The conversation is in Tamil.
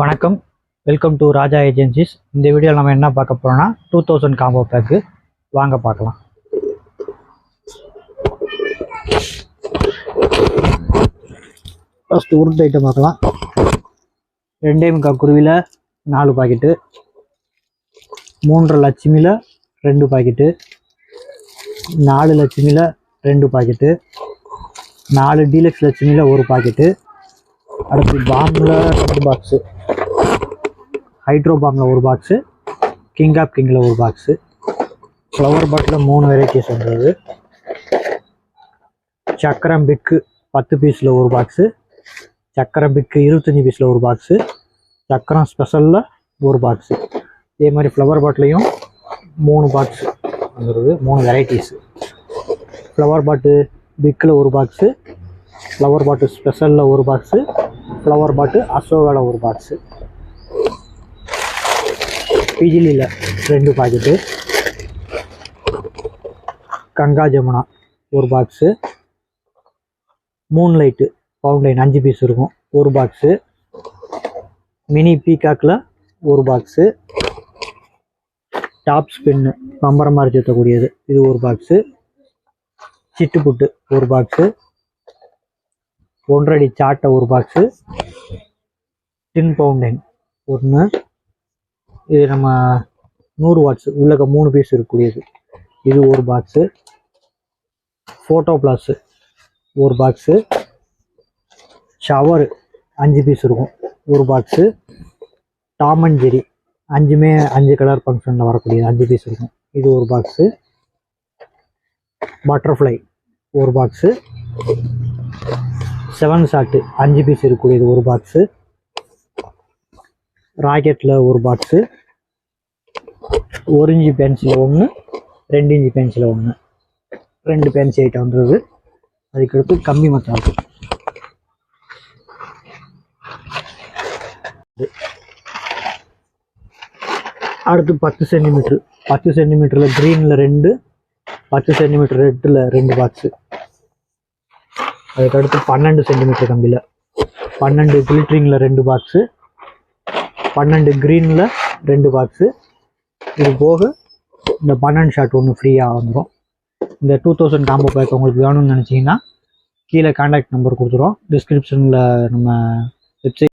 வணக்கம், வெல்கம் டு ராஜா ஏஜென்சிஸ். இந்த வீடியோவில் நம்ம என்ன பார்க்க போகிறோம்னா 2000 காம்போ பேக்கு வாங்க பார்க்கலாம். ஃபஸ்ட்டு உருட்டு ஐட்டம் பார்க்கலாம். 2.5 குருவியில் 4 பாக்கெட்டு, 3.5 லட்சுமியில் 2 பாக்கெட்டு, 4 லட்சுமியில் 2 பாக்கெட்டு, 4 டீலக்ஸ் லட்சுமியில் 1 பாக்கெட்டு. அடுத்து பாம்பில் 2 பாக்ஸு, ஹைட்ரோ பாம்பில் 1 பாக்ஸு, கிங் ஆஃப் கிங்கில் 1 பாக்ஸு, ஃப்ளவர் பாட்டில் 3 வெரைட்டிஸ் வந்துடுது. சக்கரம் பிக்கு 10 பீஸில் 1 பாக்ஸு, சக்கரம் பிக்கு 25 பீஸில் 1 பாக்ஸு, சக்கரம் ஸ்பெஷலில் 1 பாக்ஸு. இதே மாதிரி ஃப்ளவர் பாட்டிலையும் 3 பாக்ஸு வந்துடுது, 3 வெரைட்டிஸு. ஃப்ளவர் பாட்டு பிக்கில் 1 பாக்ஸு, ஃப்ளவர் பாட்டு ஸ்பெஷலில் 1 பாக்ஸு, ஃப்ளவர் பாட்டு அசோகாவில் 1 பாக்ஸு, பிஜிலியில் 2 packet, Ganga Jamuna 1 box, moon light பவுண்ட்லைன் 5 பீஸ் இருக்கும் 1 பாக்ஸு, மினி பீகாக்கில் 1 பாக்ஸு, டாப் ஸ்பின்னு பம்பரம் மாதிரி சுற்றக்கூடியது இது 1 பாக்ஸு, சிட்டுப்புட்டு 1 பாக்ஸு, 1.5 அடி சாட்டை 1 பாக்ஸு, 10 பவுண்டைன் 1, இது நம்ம 100 வாட்ஸ் உள்ளக்க 3 பீஸ் இருக்கக்கூடியது இது 1 box, photo flash 1 box, shower 5 piece இருக்கும் 1 பாக்ஸு, டாம் அண்ட் ஜெரி 5மே 5 கலர் ஃபங்க்ஷனில் வரக்கூடியது 5 பீஸ் இருக்கும் இது 1 box, butterfly 1 box, 7 shot 5 piece இருக்கக்கூடியது 1 பாக்ஸு, ராக்கெட்டில் 1 box, 1 inch pencil 1, 2 inch pencil 1, 2 pencil item வந்துடுது. அதுக்கடுத்து கம்பி மத்தாப்பு, அடுத்து 10 சென்டிமீட்ரு 10 சென்டிமீட்டரில் க்ரீனில் 2, 10 சென்டிமீட்டர் ரெட்டில் 2 பாக்ஸு. அதுக்கடுத்து 12 சென்டிமீட்டர் கம்பியில் 12 கிளிட்ரிங்கில் 2 பாக்ஸு, 12 க்ரீனில் 2 பாக்ஸு. இது போக இந்த 12 ஷாட் ஒன்று ஃப்ரீயாக வந்துடும். இந்த 2000 காம்போ பேக் உங்களுக்கு வேணும்னு நினச்சிங்கன்னா கீழே கான்டாக்ட் நம்பர் கொடுத்துருவோம். டிஸ்கிரிப்ஷனில் நம்ம வெப்சைட்